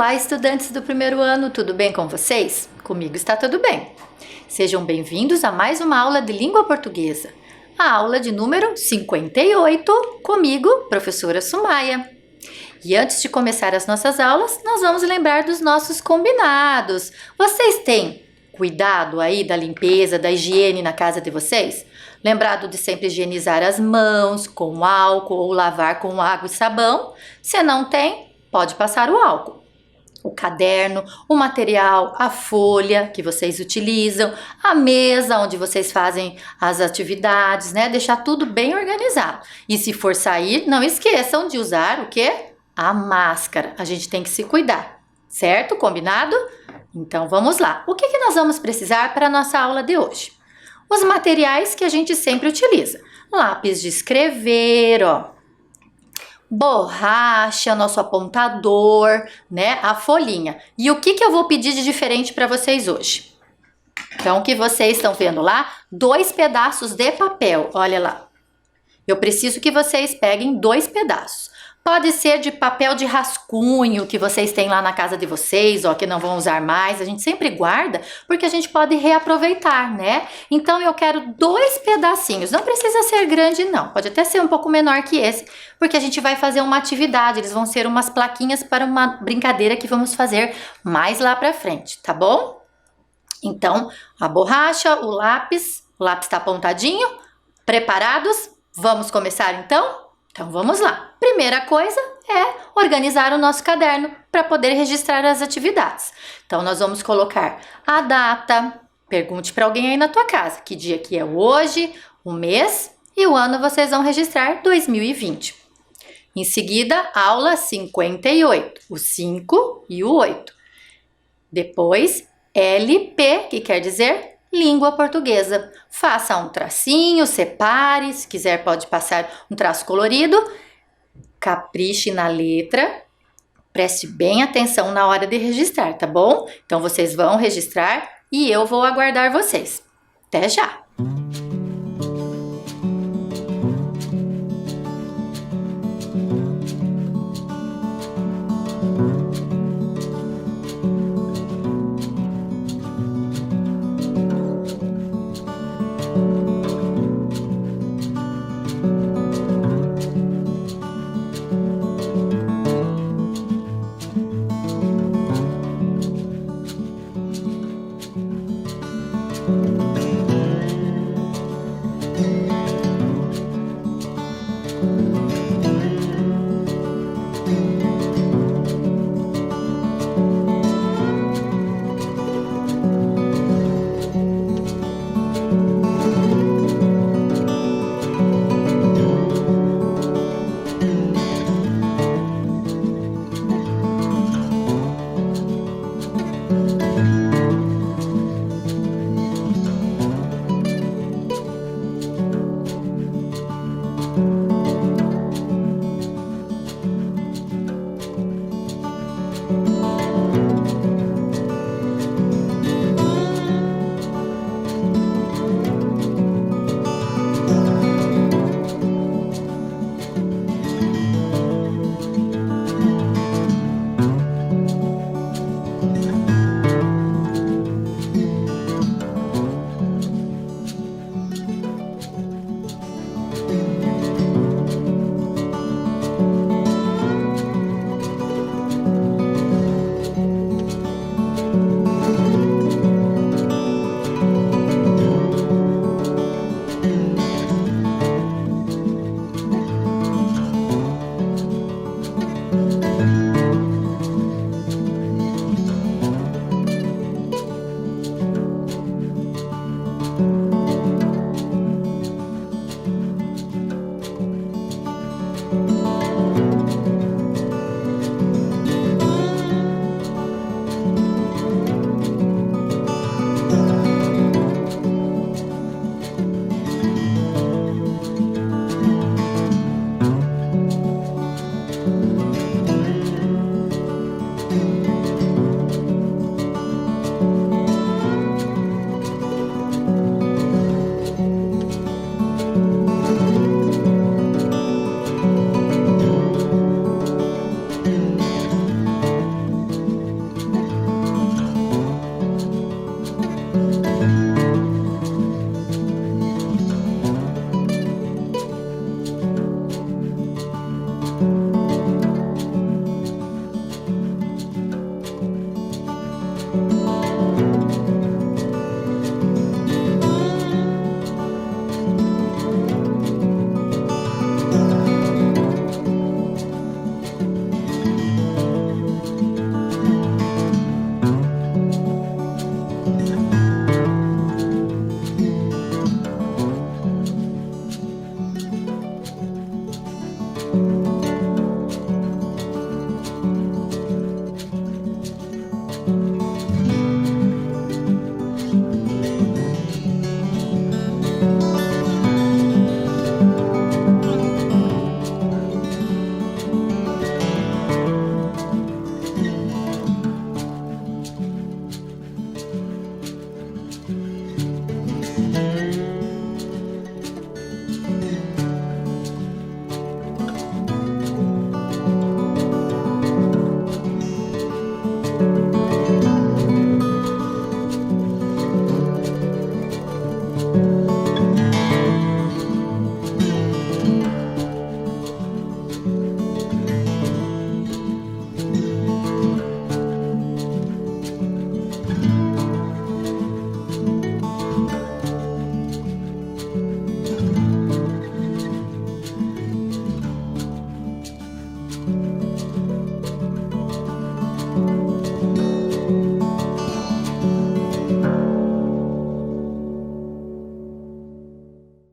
Olá, estudantes do primeiro ano, tudo bem com vocês? Comigo está tudo bem. Sejam bem-vindos a mais uma aula de língua portuguesa. A aula de número 58, comigo, professora Sumaia. E antes de começar as nossas aulas, nós vamos lembrar dos nossos combinados. Vocês têm cuidado aí da limpeza, da higiene na casa de vocês? Lembrado de sempre higienizar as mãos com álcool ou lavar com água e sabão? Se não tem, pode passar o álcool. O caderno, o material, a folha que vocês utilizam, a mesa onde vocês fazem as atividades, né? Deixar tudo bem organizado. E se for sair, não esqueçam de usar o quê? A máscara. A gente tem que se cuidar, certo? Combinado? Então vamos lá. O que nós vamos precisar para a nossa aula de hoje? Os materiais que a gente sempre utiliza. Lápis de escrever, ó. Borracha, nosso apontador, né? A folhinha. E o que eu vou pedir de diferente para vocês hoje? Então, o que vocês estão vendo lá? 2 pedaços de papel, olha lá. Eu preciso que vocês peguem 2 pedaços. Pode ser de papel de rascunho que vocês têm lá na casa de vocês, ó, que não vão usar mais. A gente sempre guarda porque a gente pode reaproveitar, né? Então eu quero 2 pedacinhos. Não precisa ser grande, não. Pode até ser um pouco menor que esse, porque a gente vai fazer uma atividade. Eles vão ser umas plaquinhas para uma brincadeira que vamos fazer mais lá pra frente, tá bom? Então, a borracha, o lápis tá apontadinho. Preparados? Vamos começar então? Então vamos lá. Primeira coisa é organizar o nosso caderno para poder registrar as atividades. Então nós vamos colocar a data. Pergunte para alguém aí na tua casa que dia que é hoje, o mês e o ano vocês vão registrar 2020. Em seguida, aula 58, o 5 e o 8. Depois, LP, que quer dizer língua portuguesa. Faça um tracinho, separe, se quiser pode passar um traço colorido. Capriche na letra, preste bem atenção na hora de registrar, tá bom? Então vocês vão registrar e eu vou aguardar vocês. Até já!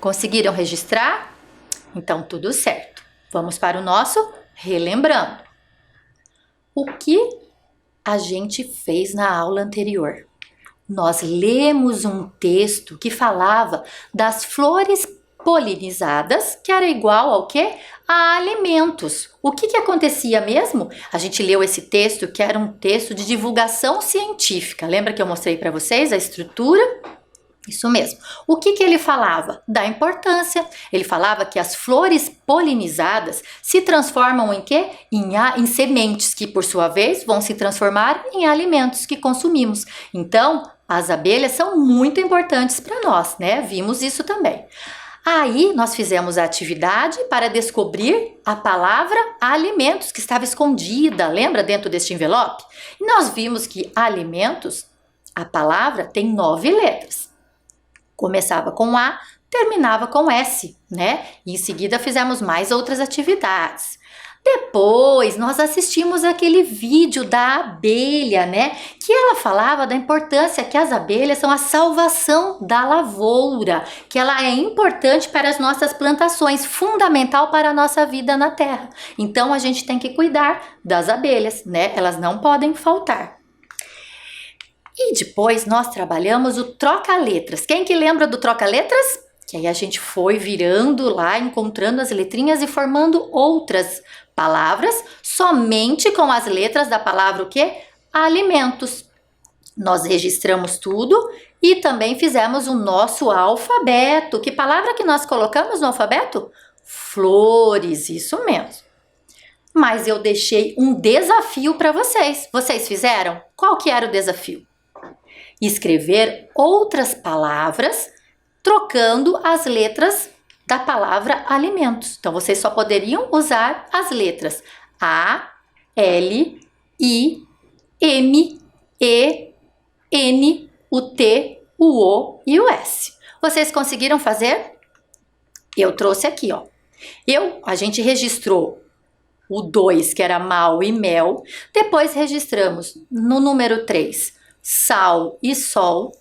Conseguiram registrar? Então, tudo certo. Vamos para o nosso relembrando. O que a gente fez na aula anterior? Nós lemos um texto que falava das flores polinizadas, que era igual ao quê? A alimentos. O que acontecia mesmo? A gente leu esse texto, que era um texto de divulgação científica. Lembra que eu mostrei para vocês a estrutura? Isso mesmo. O que ele falava? Da importância. Ele falava que as flores polinizadas se transformam em quê? Em sementes, que por sua vez vão se transformar em alimentos que consumimos. Então, as abelhas são muito importantes para nós, né? Vimos isso também. Aí, nós fizemos a atividade para descobrir a palavra alimentos, que estava escondida, lembra, dentro deste envelope? E nós vimos que alimentos, a palavra tem 9 letras. Começava com A, terminava com S, né? E em seguida fizemos mais outras atividades. Depois, nós assistimos aquele vídeo da abelha, né? Que ela falava da importância que as abelhas são a salvação da lavoura, que ela é importante para as nossas plantações, fundamental para a nossa vida na terra. Então, a gente tem que cuidar das abelhas, né? Elas não podem faltar. E depois nós trabalhamos o troca-letras. Quem que lembra do troca-letras? Que aí a gente foi virando lá, encontrando as letrinhas e formando outras palavras, somente com as letras da palavra o quê? Alimentos. Nós registramos tudo e também fizemos o nosso alfabeto. Que palavra que nós colocamos no alfabeto? Flores, isso mesmo. Mas eu deixei um desafio para vocês. Vocês fizeram? Qual que era o desafio? Escrever outras palavras trocando as letras da palavra alimentos. Então, vocês só poderiam usar as letras A, L, I, M, E, N, o T, o O e o S. Vocês conseguiram fazer? Eu trouxe aqui, ó. A gente registrou o 2, que era mal e mel. Depois registramos no número 3, sal e sol.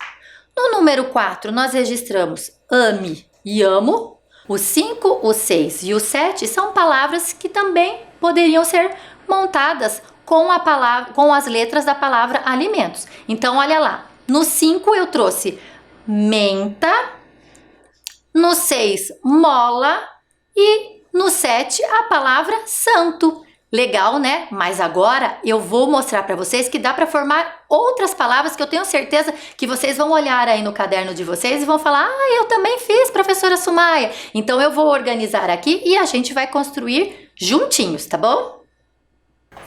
No número 4, nós registramos ame e amo. O 5, o 6 e o 7 são palavras que também poderiam ser montadas com as letras da palavra alimentos. Então, olha lá. No 5 eu trouxe menta. No 6, mola. E no 7, a palavra santo. Legal, né? Mas agora eu vou mostrar para vocês que dá para formar outras palavras que eu tenho certeza que vocês vão olhar aí no caderno de vocês e vão falar: ah, eu também fiz, professora Sumaia. Então eu vou organizar aqui e a gente vai construir juntinhos, tá bom?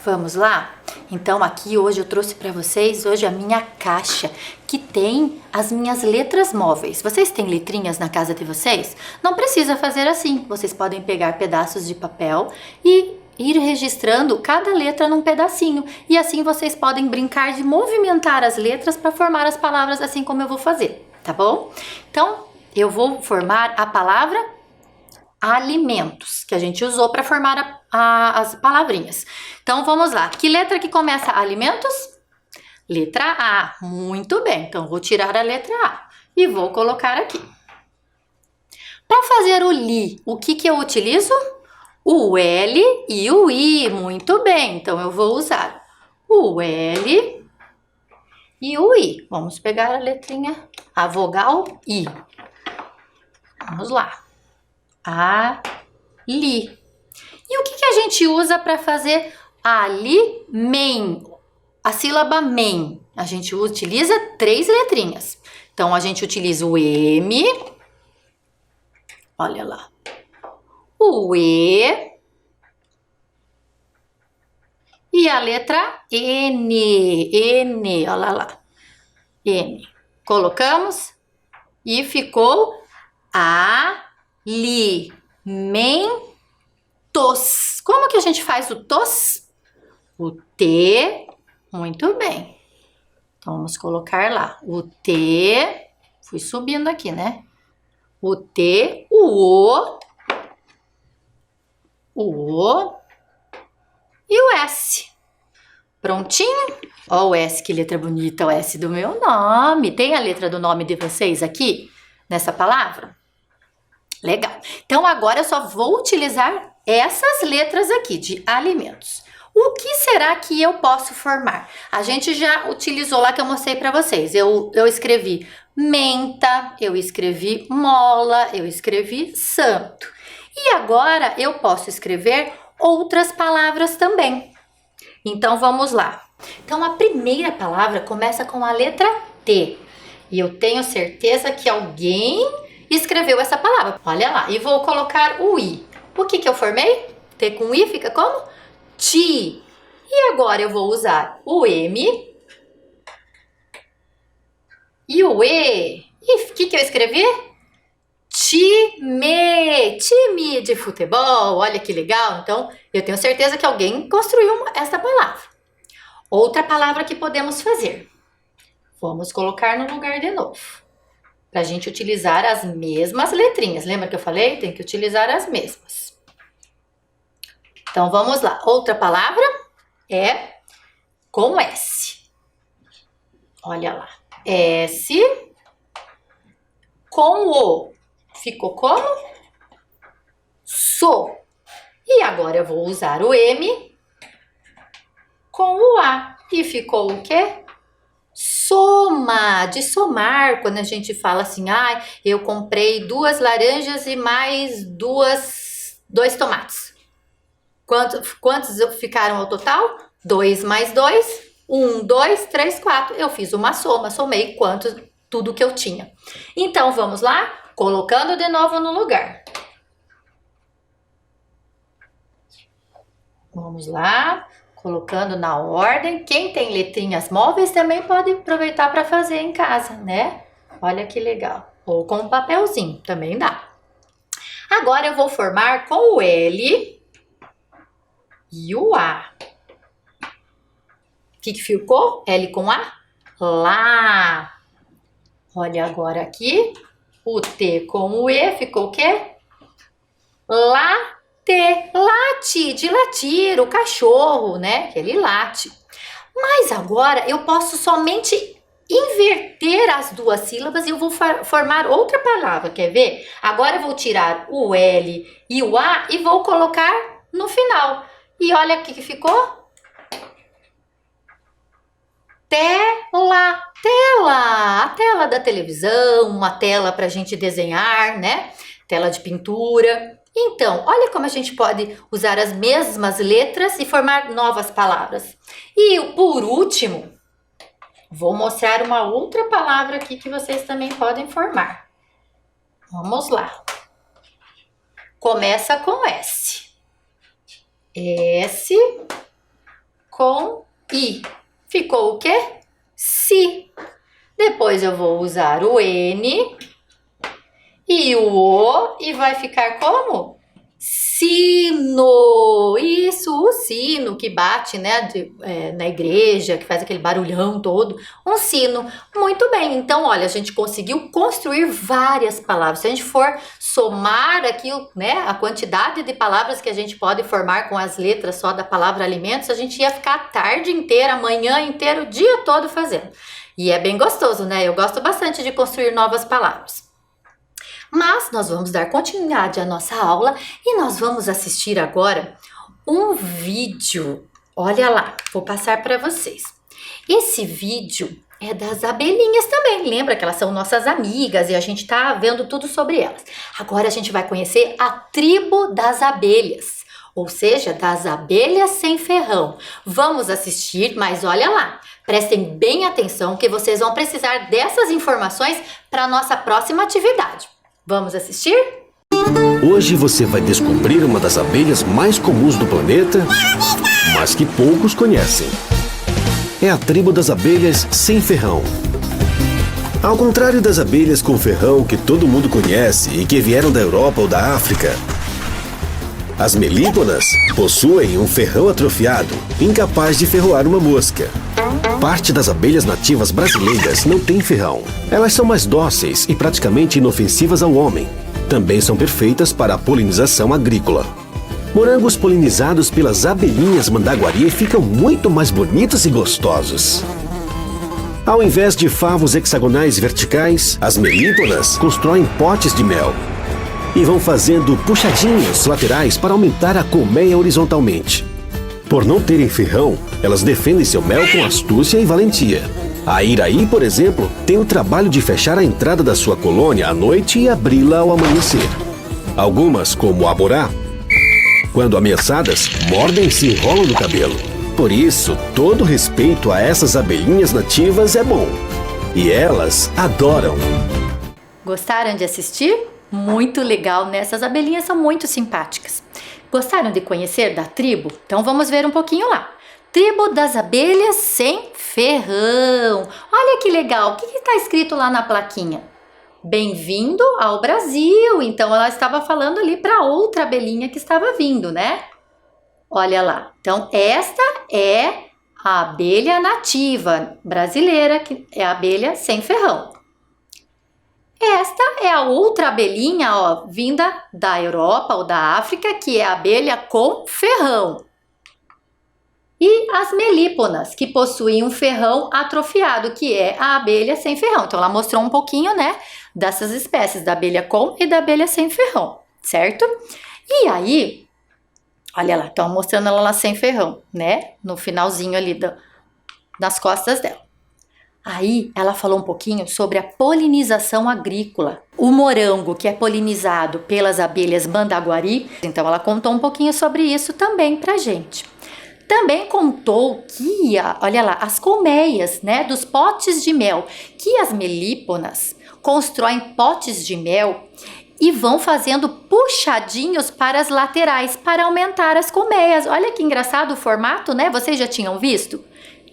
Vamos lá? Então aqui hoje eu trouxe para vocês a minha caixa que tem as minhas letras móveis. Vocês têm letrinhas na casa de vocês? Não precisa fazer assim. Vocês podem pegar pedaços de papel e ir registrando cada letra num pedacinho. E assim vocês podem brincar de movimentar as letras para formar as palavras assim como eu vou fazer, tá bom? Então, eu vou formar a palavra alimentos, que a gente usou para formar as palavrinhas. Então, vamos lá. Que letra que começa alimentos? Letra A. Muito bem. Então, vou tirar a letra A e vou colocar aqui. Para fazer o li, o que eu utilizo? O L e o I. Muito bem. Então, eu vou usar o L e o I. Vamos pegar a letrinha, a vogal I. Vamos lá. Ali. E o que a gente usa para fazer men? A sílaba men. A gente utiliza 3 letrinhas. Então, a gente utiliza o M. Olha lá. O E. E a letra N. N. Olha lá. N. Colocamos e ficou alimentos. Como que a gente faz o tos? O T. Muito bem. Então, vamos colocar lá. O T. Fui subindo aqui, né? O T, o O e o S. Prontinho? Ó o S, que letra bonita, o S do meu nome. Tem a letra do nome de vocês aqui, nessa palavra? Legal. Então, agora eu só vou utilizar essas letras aqui de alimentos. O que será que eu posso formar? A gente já utilizou lá que eu mostrei para vocês. Eu escrevi menta, eu escrevi mola, eu escrevi santo. E agora eu posso escrever outras palavras também. Então, vamos lá. Então, a primeira palavra começa com a letra T. E eu tenho certeza que alguém escreveu essa palavra. Olha lá. E vou colocar o I. O que eu formei? T com I fica como? Ti. E agora eu vou usar o M e o E. E o que eu escrevi? Time. Time de futebol. Olha que legal. Então, eu tenho certeza que alguém construiu essa palavra. Outra palavra que podemos fazer. Vamos colocar no lugar de novo. Para a gente utilizar as mesmas letrinhas. Lembra que eu falei? Tem que utilizar as mesmas. Então, vamos lá. Outra palavra é com S. Olha lá. S com O. Ficou como? So. E agora eu vou usar o M com o A. E ficou o quê? Soma, de somar, quando a gente fala assim, eu comprei 2 laranjas e mais 2 tomates. Quantos ficaram ao total? 2 mais 2, 1, 2, 3, 4. Eu fiz uma soma, somei tudo que eu tinha. Então, vamos lá, colocando de novo no lugar. Vamos lá. Colocando na ordem. Quem tem letrinhas móveis também pode aproveitar para fazer em casa, né? Olha que legal. Ou com um papelzinho, também dá. Agora eu vou formar com o L e o A. O que ficou? L com A? Lá. Olha agora aqui. O T com o E ficou o quê? Lá. Late, de latir, o cachorro, né? Que ele late. Mas agora eu posso somente inverter as 2 sílabas e eu vou formar outra palavra, quer ver? Agora eu vou tirar o L e o A e vou colocar no final. E olha o que ficou. Tela. A tela da televisão, uma tela para a gente desenhar, né? Tela de pintura. Então, olha como a gente pode usar as mesmas letras e formar novas palavras. E por último, vou mostrar uma outra palavra aqui que vocês também podem formar. Vamos lá. Começa com S. S com I. Ficou o quê? Si. Depois eu vou usar o N e o O e vai ficar como? Sino. Isso, o sino que bate, né, na igreja, que faz aquele barulhão todo. Um sino. Muito bem. Então, olha, a gente conseguiu construir várias palavras. Se a gente for somar aqui, né, a quantidade de palavras que a gente pode formar com as letras só da palavra alimentos, a gente ia ficar a tarde inteira, a manhã inteira, o dia todo fazendo. E é bem gostoso, né? Eu gosto bastante de construir novas palavras. Mas nós vamos dar continuidade à nossa aula e nós vamos assistir agora um vídeo. Olha lá, vou passar para vocês. Esse vídeo é das abelhinhas também. Lembra que elas são nossas amigas e a gente tá vendo tudo sobre elas. Agora a gente vai conhecer a tribo das abelhas, ou seja, das abelhas sem ferrão. Vamos assistir, mas olha lá, prestem bem atenção que vocês vão precisar dessas informações para a nossa próxima atividade. Vamos assistir? Hoje você vai descobrir uma das abelhas mais comuns do planeta, mas que poucos conhecem. É a tribo das abelhas sem ferrão. Ao contrário das abelhas com ferrão que todo mundo conhece e que vieram da Europa ou da África, as melíponas possuem um ferrão atrofiado, incapaz de ferroar uma mosca. Parte das abelhas nativas brasileiras não tem ferrão. Elas são mais dóceis e praticamente inofensivas ao homem. Também são perfeitas para a polinização agrícola. Morangos polinizados pelas abelhinhas mandaguari ficam muito mais bonitos e gostosos. Ao invés de favos hexagonais verticais, as melíponas constroem potes de mel. e vão fazendo puxadinhos laterais para aumentar a colmeia horizontalmente. Por não terem ferrão, elas defendem seu mel com astúcia e valentia. A iraí, por exemplo, tem o trabalho de fechar a entrada da sua colônia à noite e abri-la ao amanhecer. Algumas, como a borá, quando ameaçadas, mordem e se enrolam no cabelo. Por isso, todo respeito a essas abelhinhas nativas é bom. E elas adoram. Gostaram de assistir? Muito legal, né? Essas abelhinhas são muito simpáticas. Gostaram de conhecer da tribo? Então vamos ver um pouquinho lá. Tribo das abelhas sem ferrão. Olha que legal, o que está escrito lá na plaquinha? Bem-vindo ao Brasil. Então ela estava falando ali para outra abelhinha que estava vindo, né? Olha lá. Então esta é a abelha nativa brasileira, que é a abelha sem ferrão. Esta é a outra abelhinha, ó, vinda da Europa ou da África, que é a abelha com ferrão. E as melíponas, que possuem um ferrão atrofiado, que é a abelha sem ferrão. Então ela mostrou um pouquinho, né, dessas espécies, da abelha com e da abelha sem ferrão, certo? E aí, olha lá, estão mostrando ela lá sem ferrão, né, no finalzinho ali das costas dela. Aí ela falou um pouquinho sobre a polinização agrícola. O morango, que é polinizado pelas abelhas mandaguari, então ela contou um pouquinho sobre isso também pra gente. Também contou que, olha lá, as colmeias, né, dos potes de mel, que as melíponas constroem potes de mel e vão fazendo puxadinhos para as laterais para aumentar as colmeias. Olha que engraçado o formato, né? Vocês já tinham visto?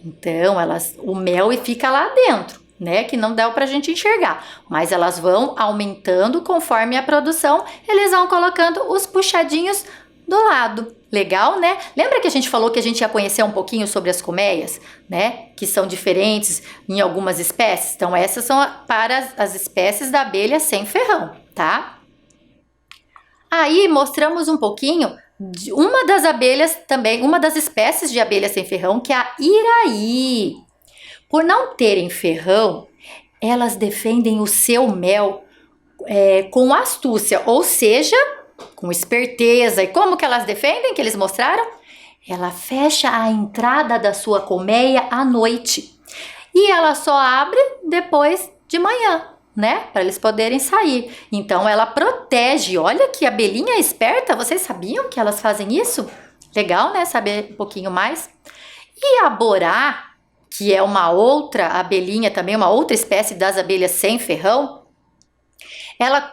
Então, o mel fica lá dentro, né? Que não dá pra gente enxergar. Mas elas vão aumentando conforme a produção, eles vão colocando os puxadinhos do lado. Legal, né? Lembra que a gente falou que a gente ia conhecer um pouquinho sobre as colmeias, né? Que são diferentes em algumas espécies. Então, essas são para as espécies da abelha sem ferrão, tá? Aí, mostramos um pouquinho de uma das abelhas também, uma das espécies de abelha sem ferrão, que é a iraí. Por não terem ferrão, elas defendem o seu mel com astúcia, ou seja, com esperteza. E como que elas defendem, que eles mostraram? Ela fecha a entrada da sua colmeia à noite e ela só abre depois de manhã, né? Para eles poderem sair. Então ela protege. Olha que abelhinha esperta. Vocês sabiam que elas fazem isso? Legal, né? Saber um pouquinho mais. E a borá, que é uma outra abelhinha também, uma outra espécie das abelhas sem ferrão,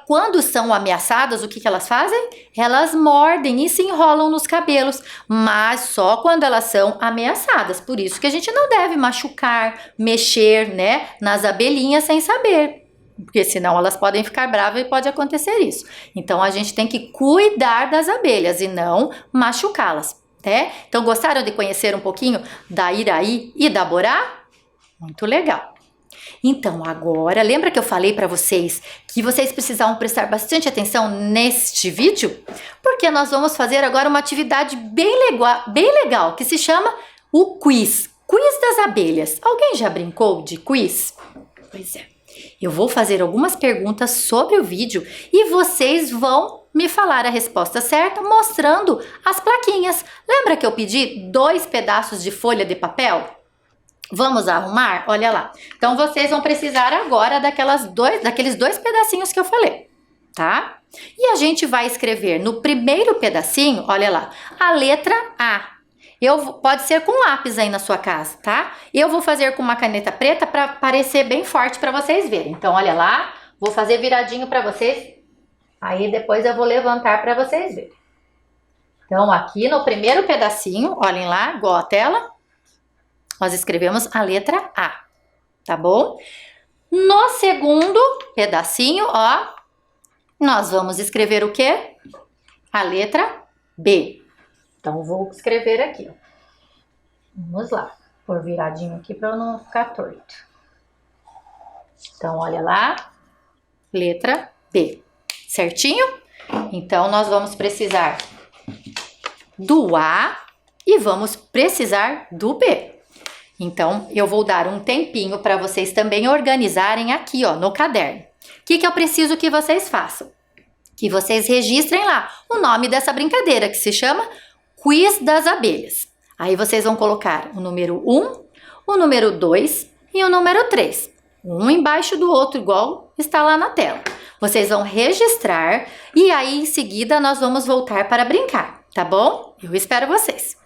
quando são ameaçadas, o que elas fazem? Elas mordem e se enrolam nos cabelos, mas só quando elas são ameaçadas. Por isso que a gente não deve machucar, mexer, né, nas abelhinhas sem saber. Porque senão elas podem ficar bravas e pode acontecer isso. Então a gente tem que cuidar das abelhas e não machucá-las, né? Então gostaram de conhecer um pouquinho da iraí e da borá? Muito legal. Então agora, lembra que eu falei para vocês que vocês precisavam prestar bastante atenção neste vídeo? Porque nós vamos fazer agora uma atividade bem legal que se chama o quiz. Quiz das abelhas. Alguém já brincou de quiz? Pois é. Eu vou fazer algumas perguntas sobre o vídeo e vocês vão me falar a resposta certa mostrando as plaquinhas. Lembra que eu pedi 2 pedaços de folha de papel? Vamos arrumar? Olha lá. Então, vocês vão precisar agora daqueles 2 pedacinhos que eu falei, tá? E a gente vai escrever no primeiro pedacinho, olha lá, a letra A. Pode ser com lápis aí na sua casa, tá? Eu vou fazer com uma caneta preta para parecer bem forte para vocês verem. Então, olha lá, vou fazer viradinho para vocês. Aí, depois eu vou levantar para vocês verem. Então, aqui no primeiro pedacinho, olhem lá, igual a tela, nós escrevemos a letra A, tá bom? No segundo pedacinho, ó, nós vamos escrever o quê? A letra B. Então, vou escrever aqui, ó. Vamos lá, pôr viradinho aqui para não ficar torto. Então, olha lá, letra B, certinho? Então, nós vamos precisar do A e vamos precisar do B. Então, eu vou dar um tempinho para vocês também organizarem aqui, ó, no caderno. O que eu preciso que vocês façam? que vocês registrem lá o nome dessa brincadeira, que se chama Quiz das Abelhas. Aí vocês vão colocar o número 1, o número 2 e o número 3. Um embaixo do outro, igual está lá na tela. Vocês vão registrar e aí em seguida nós vamos voltar para brincar, tá bom? Eu espero vocês.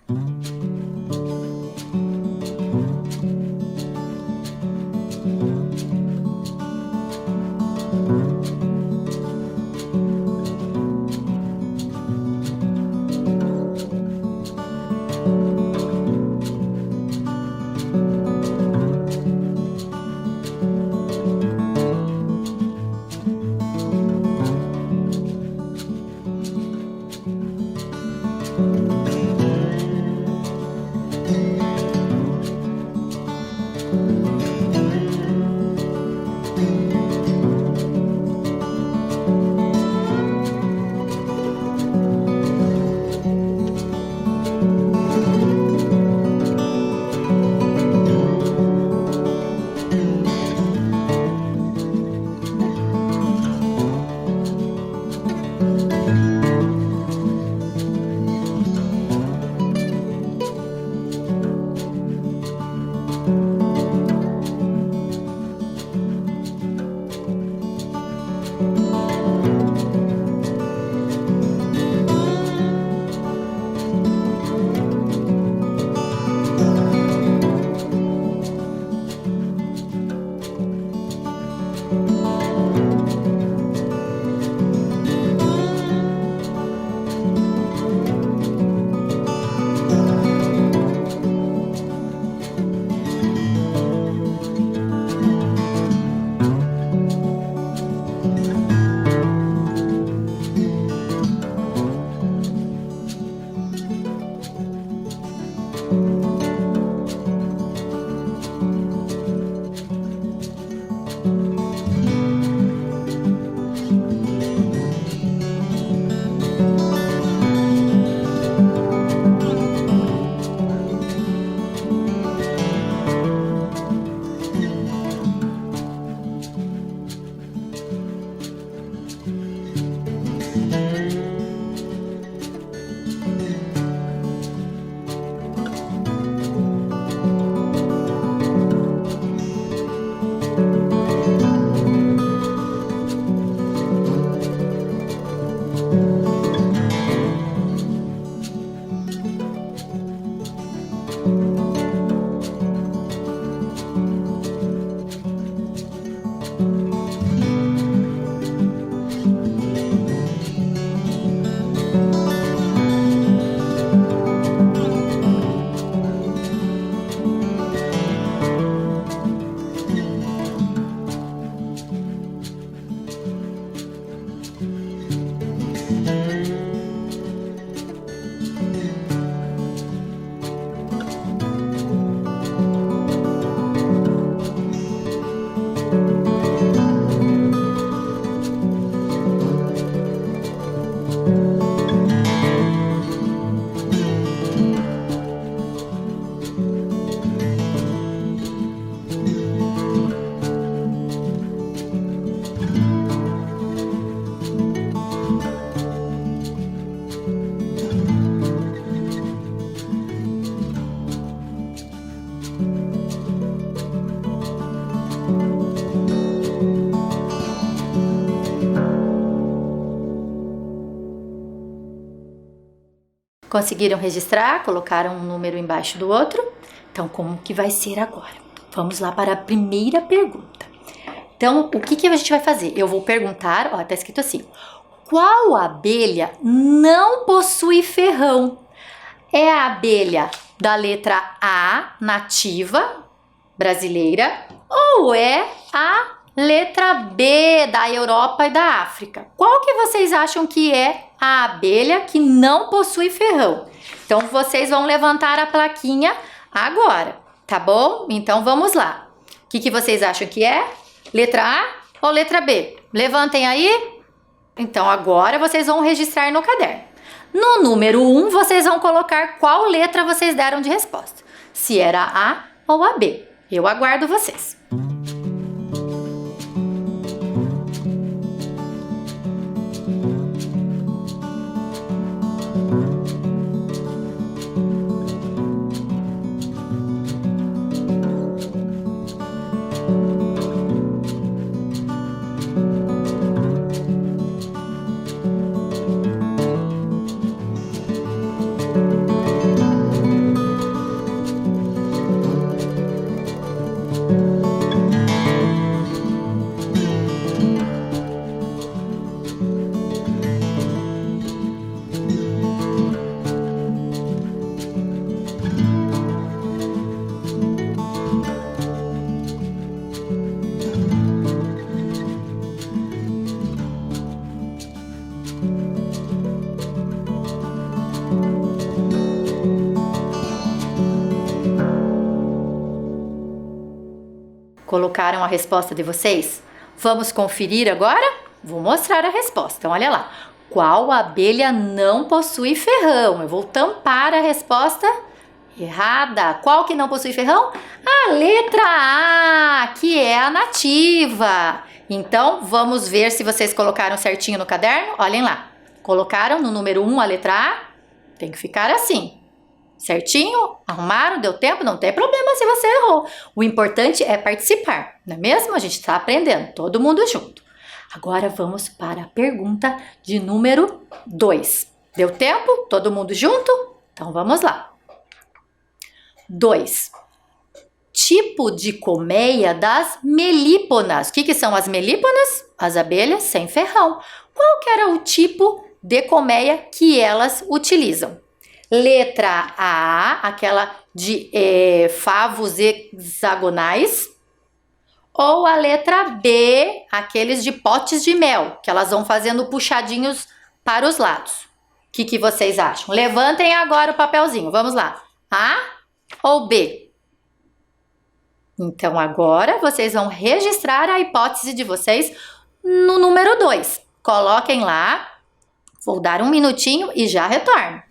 Conseguiram registrar? Colocaram um número embaixo do outro? Então, como que vai ser agora? Vamos lá para a primeira pergunta. Então, o que a gente vai fazer? Eu vou perguntar, ó, tá escrito assim: qual abelha não possui ferrão? É a abelha da letra A, nativa, brasileira, ou é a letra B, da Europa e da África? Qual que vocês acham que é a abelha que não possui ferrão? Então, vocês vão levantar a plaquinha agora, tá bom? Então, vamos lá. O que vocês acham que é? Letra A ou letra B? Levantem aí. Então, agora vocês vão registrar no caderno. No número 1, vocês vão colocar qual letra vocês deram de resposta. Se era a A ou a B. Eu aguardo vocês. Colocaram a resposta de vocês? Vamos conferir agora? Vou mostrar a resposta. Então, olha lá. Qual abelha não possui ferrão? Eu vou tampar a resposta errada. Qual que não possui ferrão? A letra A, que é a nativa. Então, vamos ver se vocês colocaram certinho no caderno. Olhem lá. Colocaram no número 1 a letra A? Tem que ficar assim. Certinho? Arrumaram? Deu tempo? Não tem problema se você errou. O importante é participar, não é mesmo? A gente está aprendendo, todo mundo junto. Agora vamos para a pergunta de número 2. Deu tempo? Todo mundo junto? Então vamos lá. 2. Tipo de colmeia das melíponas. O que são as melíponas? As abelhas sem ferrão. Qual que era o tipo de colmeia que elas utilizam? Letra A, aquela de favos hexagonais. Ou a letra B, aqueles de potes de mel, que elas vão fazendo puxadinhos para os lados. O que vocês acham? Levantem agora o papelzinho, vamos lá. A ou B? Então agora vocês vão registrar a hipótese de vocês no número 2. Coloquem lá, vou dar um minutinho e já retorno.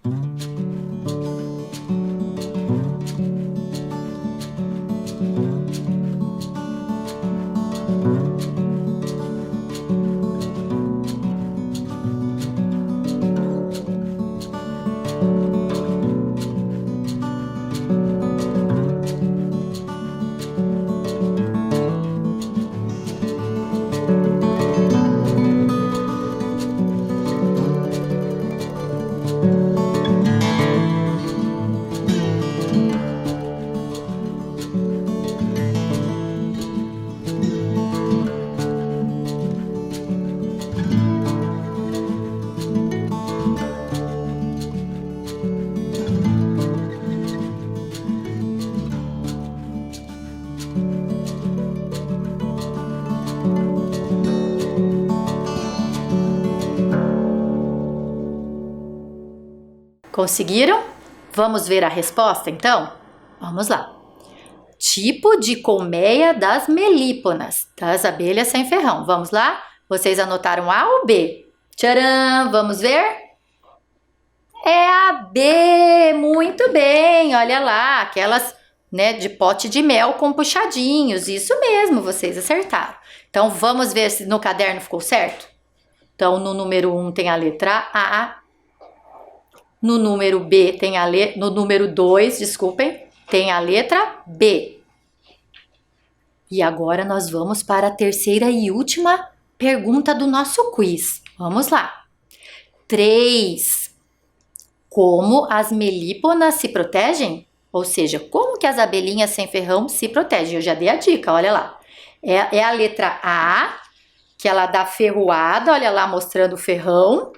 Conseguiram? Vamos ver a resposta, então? Vamos lá. Tipo de colmeia das melíponas, das abelhas sem ferrão. Vamos lá? Vocês anotaram A ou B? Tcharam! Vamos ver? É a B! Muito bem! Olha lá, aquelas, né, de pote de mel com puxadinhos. Isso mesmo, vocês acertaram. Então, vamos ver se no caderno ficou certo? Então, no número 1 tem a letra A. No número B tem no número 2, desculpem, tem a letra B. E agora nós vamos para a terceira e última pergunta do nosso quiz. Vamos lá. 3. Como as melíponas se protegem? Ou seja, como que as abelhinhas sem ferrão se protegem? Eu já dei a dica, olha lá. É a letra A, que ela dá ferroada, olha lá mostrando o ferrão.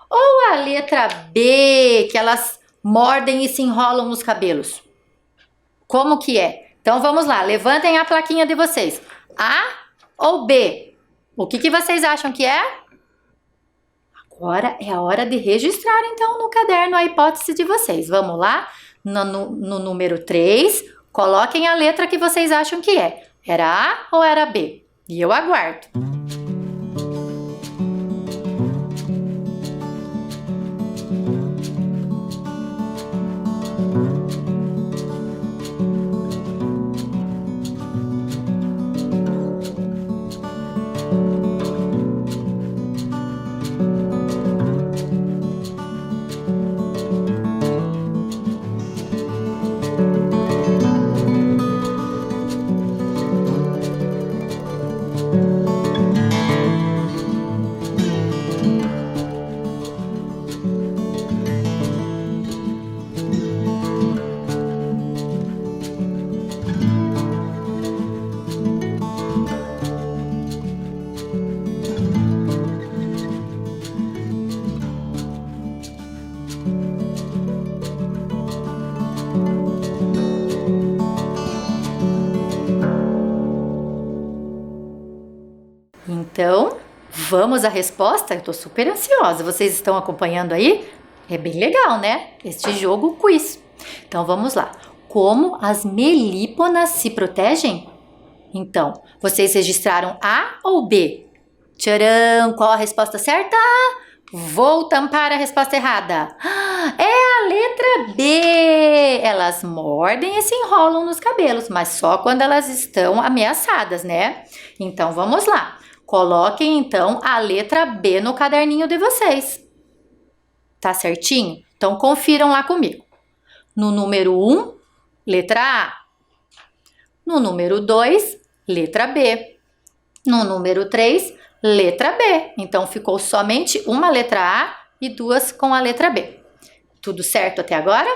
Ou a letra B, que elas mordem e se enrolam nos cabelos? Como que é? Então vamos lá, levantem a plaquinha de vocês. A ou B? O que vocês acham que é? Agora é a hora de registrar então no caderno a hipótese de vocês. Vamos lá, no número 3, coloquem a letra que vocês acham que é. Era A ou era B? E eu aguardo. Então, vamos à resposta? Eu tô super ansiosa. Vocês estão acompanhando aí? É bem legal, né? Este jogo quiz. Então, vamos lá. Como as melíponas se protegem? Então, vocês registraram A ou B? Tcharam! Qual a resposta certa? Vou tampar a resposta errada. É a letra B. Elas mordem e se enrolam nos cabelos, mas só quando elas estão ameaçadas, né? Então, vamos lá. Coloquem, então, a letra B no caderninho de vocês. Tá certinho? Então, confiram lá comigo. No número 1, letra A. No número 2, letra B. No número 3, letra B. Então, ficou somente uma letra A e duas com a letra B. Tudo certo até agora?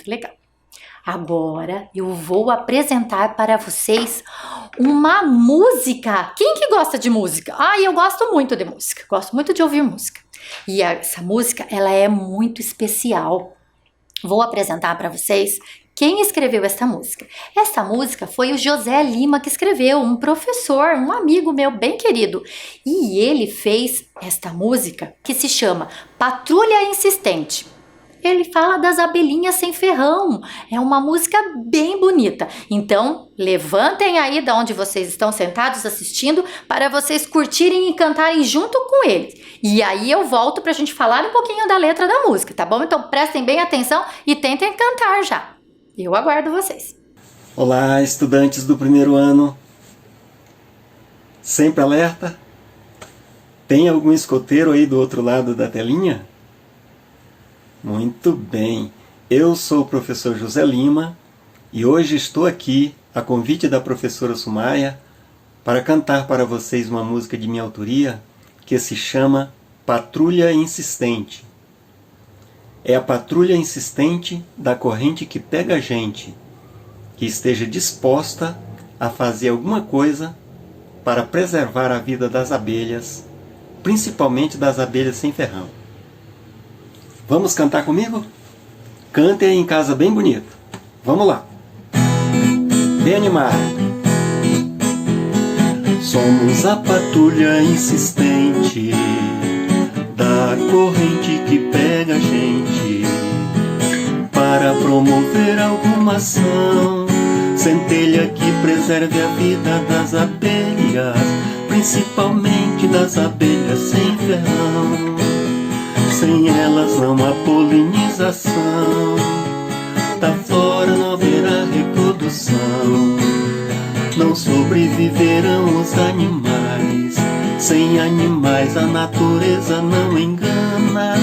Legal. Agora eu vou apresentar para vocês uma música. Quem que gosta de música? Eu gosto muito de música. Gosto muito de ouvir música. E essa música, ela é muito especial. Vou apresentar para vocês quem escreveu essa música. Essa música foi o José Lima que escreveu, um professor, um amigo meu bem querido. E ele fez esta música que se chama Patrulha Insistente. Ele fala das abelhinhas sem ferrão. É uma música bem bonita. Então, levantem aí de onde vocês estão sentados assistindo para vocês curtirem e cantarem junto com ele. E aí eu volto para a gente falar um pouquinho da letra da música, tá bom? Então, prestem bem atenção e tentem cantar já. Eu aguardo vocês. Olá, estudantes do primeiro ano. Sempre alerta? Tem algum escoteiro aí do outro lado da telinha? Muito bem, eu sou o professor José Lima e hoje estou aqui, a convite da professora Sumaia, para cantar para vocês uma música de minha autoria que se chama Patrulha Insistente. É a patrulha insistente da corrente que pega a gente, que esteja disposta a fazer alguma coisa para preservar a vida das abelhas, principalmente das abelhas sem ferrão. Vamos cantar comigo? Cantem aí em casa bem bonito. Vamos lá. Bem animado. Somos a patrulha insistente da corrente que pega a gente para promover alguma ação. Centelha que preserve a vida das abelhas, principalmente das abelhas sem ferrão. Sem elas não há polinização, da flora não haverá reprodução. Não sobreviverão os animais, sem animais a natureza não engana,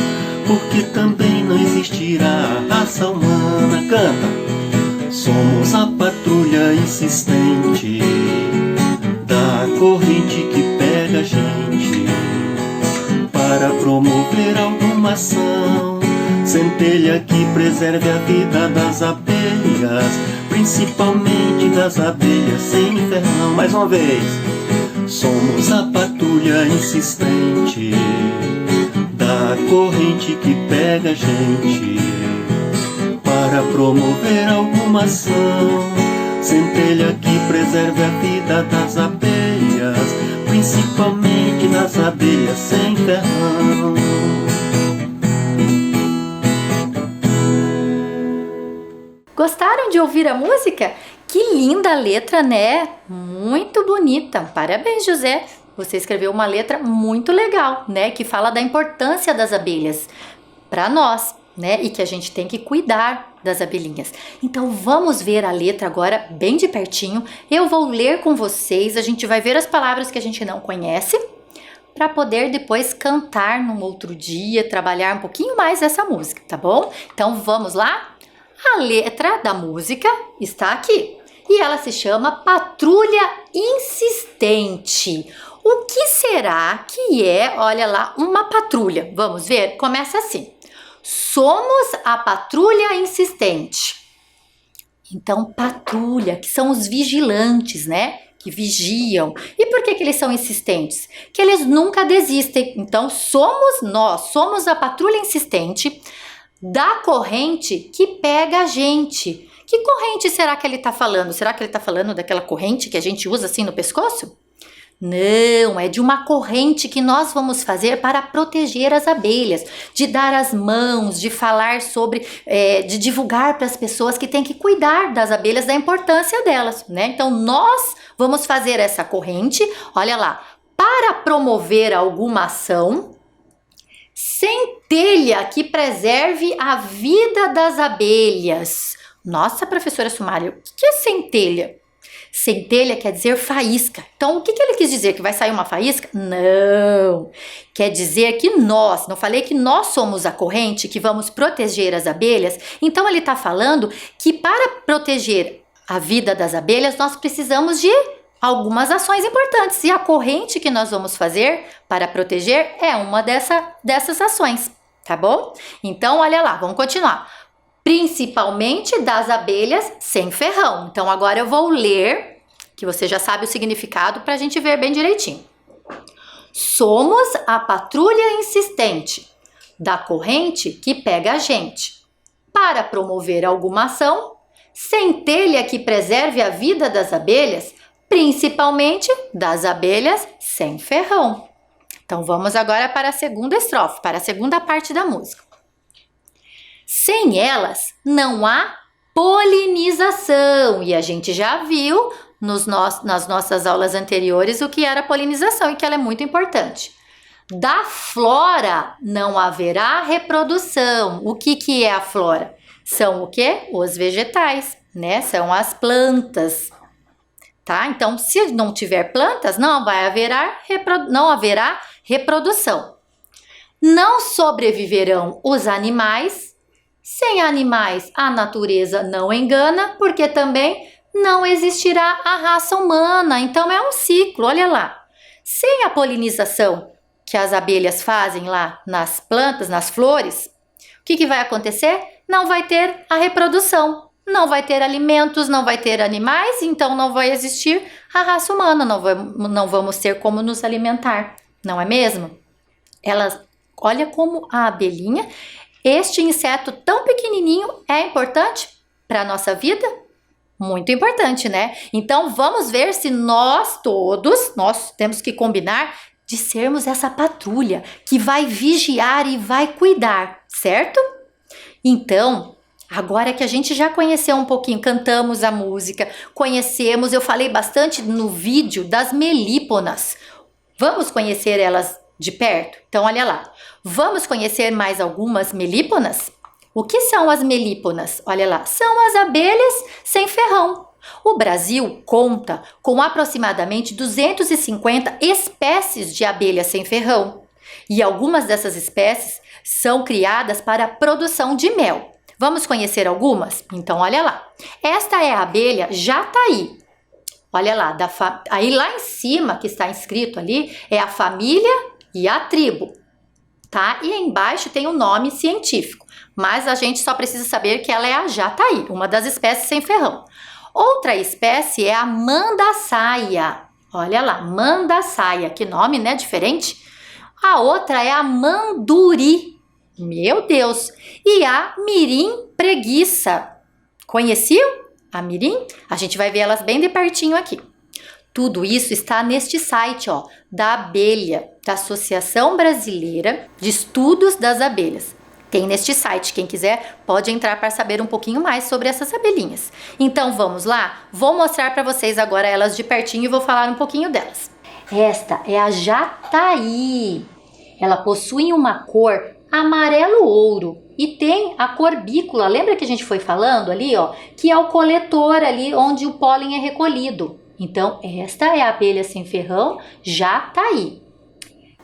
porque também não existirá a raça humana. Canta! Somos a patrulha insistente da corrente que pega a gente para promover alguma ação. Centelha que preserve a vida das abelhas, principalmente das abelhas sem ferrão. Mais uma vez. Somos a patrulha insistente da corrente que pega a gente para promover alguma ação. Centelha que preserve a vida das abelhas, principalmente das abelhas sem ferrão. Gostaram de ouvir a música? Que linda letra, né? Muito bonita. Parabéns, José. Você escreveu uma letra muito legal, né? Que fala da importância das abelhas para nós, né? E que a gente tem que cuidar das abelhinhas. Então vamos ver a letra agora bem de pertinho. Eu vou ler com vocês, a gente vai ver as palavras que a gente não conhece para poder depois cantar num outro dia, trabalhar um pouquinho mais essa música, tá bom? Então vamos lá? A letra da música está aqui e ela se chama Patrulha Insistente. O que será que é, olha lá, uma patrulha? Vamos ver? Começa assim. Somos a patrulha insistente. Então, patrulha, que são os vigilantes, né? Que vigiam. E por que eles são insistentes? Que eles nunca desistem. Então, somos nós, somos a patrulha insistente da corrente que pega a gente. Que corrente será que ele está falando? Será que ele está falando daquela corrente que a gente usa assim no pescoço? Não, é de uma corrente que nós vamos fazer para proteger as abelhas, de dar as mãos, de falar sobre, de divulgar para as pessoas que têm que cuidar das abelhas, da importância delas, né? Então nós vamos fazer essa corrente, olha lá, para promover alguma ação, centelha que preserve a vida das abelhas. Nossa, professora Sumária, o que é centelha? Centelha quer dizer faísca. Então, o que ele quis dizer? Que vai sair uma faísca? Não. Quer dizer que nós, não falei que nós somos a corrente que vamos proteger as abelhas? Então, ele está falando que para proteger a vida das abelhas, nós precisamos de algumas ações importantes. E a corrente que nós vamos fazer para proteger é uma dessas ações, tá bom? Então, olha lá, vamos continuar. Principalmente das abelhas sem ferrão. Então, agora eu vou ler, que você já sabe o significado, para a gente ver bem direitinho. Somos a patrulha insistente da corrente que pega a gente. Para promover alguma ação, centelha que preserve a vida das abelhas, principalmente das abelhas sem ferrão. Então, vamos agora para a segunda estrofe, para a segunda parte da música. Sem elas, não há polinização. E a gente já viu nas nossas aulas anteriores o que era polinização e que ela é muito importante. Da flora não haverá reprodução. O que é a flora? São o quê? Os vegetais, né? São as plantas. Tá? Então, se não tiver plantas, não haverá reprodução. Não sobreviverão os animais. Sem animais, a natureza não engana, porque também não existirá a raça humana. Então, é um ciclo, olha lá. Sem a polinização que as abelhas fazem lá nas plantas, nas flores, o que vai acontecer? Não vai ter a reprodução, não vai ter alimentos, não vai ter animais, então não vai existir a raça humana, não vamos ter como nos alimentar, não é mesmo? Olha como a abelhinha, este inseto tão pequenininho é importante para a nossa vida? Muito importante, né? Então, vamos ver se nós temos que combinar de sermos essa patrulha que vai vigiar e vai cuidar, certo? Então, agora que a gente já conheceu um pouquinho, cantamos a música, conhecemos, eu falei bastante no vídeo das melíponas. Vamos conhecer elas de perto? Então, olha lá. Vamos conhecer mais algumas melíponas? O que são as melíponas? Olha lá, são as abelhas sem ferrão. O Brasil conta com aproximadamente 250 espécies de abelhas sem ferrão. E algumas dessas espécies são criadas para a produção de mel. Vamos conhecer algumas? Então, olha lá. Esta é a abelha jataí. Olha lá, aí lá em cima que está escrito ali é a família e a tribo, tá? E embaixo tem o nome científico, mas a gente só precisa saber que ela é a jataí, uma das espécies sem ferrão. Outra espécie é a mandaçaia. Olha lá, mandaçaia, que nome, né? Diferente. A outra é a manduri. Meu Deus! E a mirim preguiça. Conheciam a mirim? A gente vai ver elas bem de pertinho aqui. Tudo isso está neste site, ó, da abelha, da Associação Brasileira de Estudos das Abelhas. Tem neste site, quem quiser pode entrar para saber um pouquinho mais sobre essas abelhinhas. Então vamos lá? Vou mostrar para vocês agora elas de pertinho e vou falar um pouquinho delas. Esta é a jataí. Ela possui uma cor amarelo-ouro e tem a corbícula. Lembra que a gente foi falando ali, ó, que é o coletor ali onde o pólen é recolhido. Então, esta é a abelha sem ferrão jataí.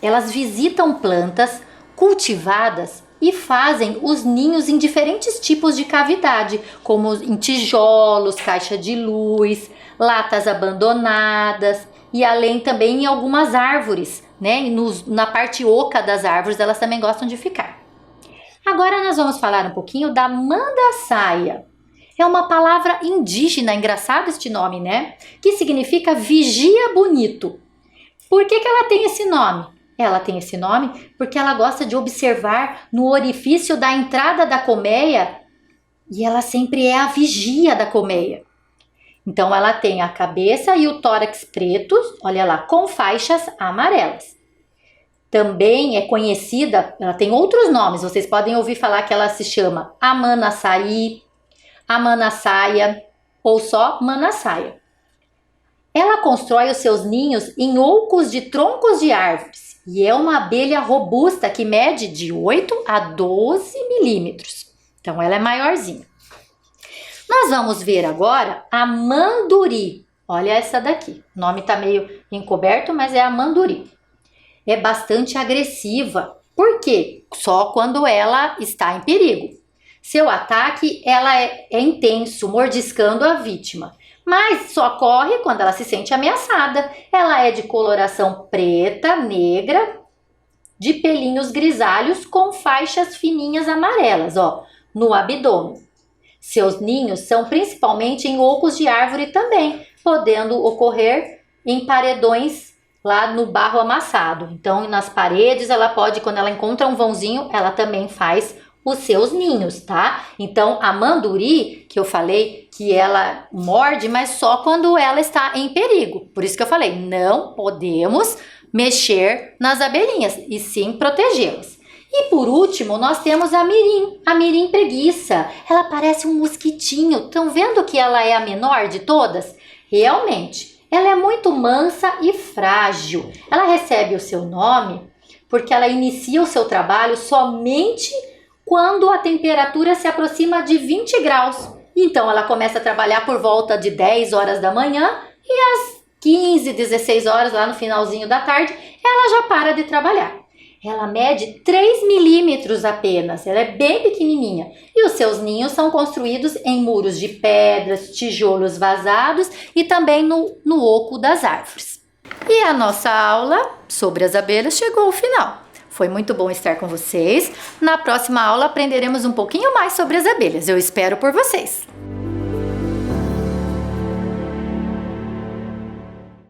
Elas visitam plantas cultivadas e fazem os ninhos em diferentes tipos de cavidade, como em tijolos, caixa de luz, latas abandonadas e além também em algumas árvores, né? Na parte oca das árvores elas também gostam de ficar. Agora nós vamos falar um pouquinho da mandaçaia. É uma palavra indígena, engraçado este nome, né? Que significa vigia bonito. Por que ela tem esse nome? Ela tem esse nome porque ela gosta de observar no orifício da entrada da colmeia e ela sempre é a vigia da colmeia. Então, ela tem a cabeça e o tórax pretos, olha lá, com faixas amarelas. Também é conhecida, ela tem outros nomes, vocês podem ouvir falar que ela se chama Amanassaí, Amanassaia ou só Manassaia. Ela constrói os seus ninhos em ocos de troncos de árvores e é uma abelha robusta que mede de 8 a 12 milímetros. Então, ela é maiorzinha. Nós vamos ver agora a manduri. Olha essa daqui. O nome está meio encoberto, mas é a manduri. É bastante agressiva. Por quê? Só quando ela está em perigo. Seu ataque é intenso, mordiscando a vítima. Mas só corre quando ela se sente ameaçada. Ela é de coloração preta, negra, de pelinhos grisalhos com faixas fininhas amarelas, ó, no abdômen. Seus ninhos são principalmente em ocos de árvore também, podendo ocorrer em paredões lá no barro amassado. Então, nas paredes, ela pode, quando ela encontra um vãozinho, ela também faz os seus ninhos, tá? Então, a manduri, que eu falei que ela morde, mas só quando ela está em perigo. Por isso que eu falei, não podemos mexer nas abelhinhas, e sim protegê-las. E por último, nós temos a mirim preguiça. Ela parece um mosquitinho. Estão vendo que ela é a menor de todas? Realmente, ela é muito mansa e frágil. Ela recebe o seu nome porque ela inicia o seu trabalho somente quando a temperatura se aproxima de 20 graus. Então, ela começa a trabalhar por volta de 10 horas da manhã e às 15, 16 horas, lá no finalzinho da tarde, ela já para de trabalhar. Ela mede 3 milímetros apenas, ela é bem pequenininha. E os seus ninhos são construídos em muros de pedras, tijolos vazados e também no oco das árvores. E a nossa aula sobre as abelhas chegou ao final. Foi muito bom estar com vocês. Na próxima aula aprenderemos um pouquinho mais sobre as abelhas. Eu espero por vocês.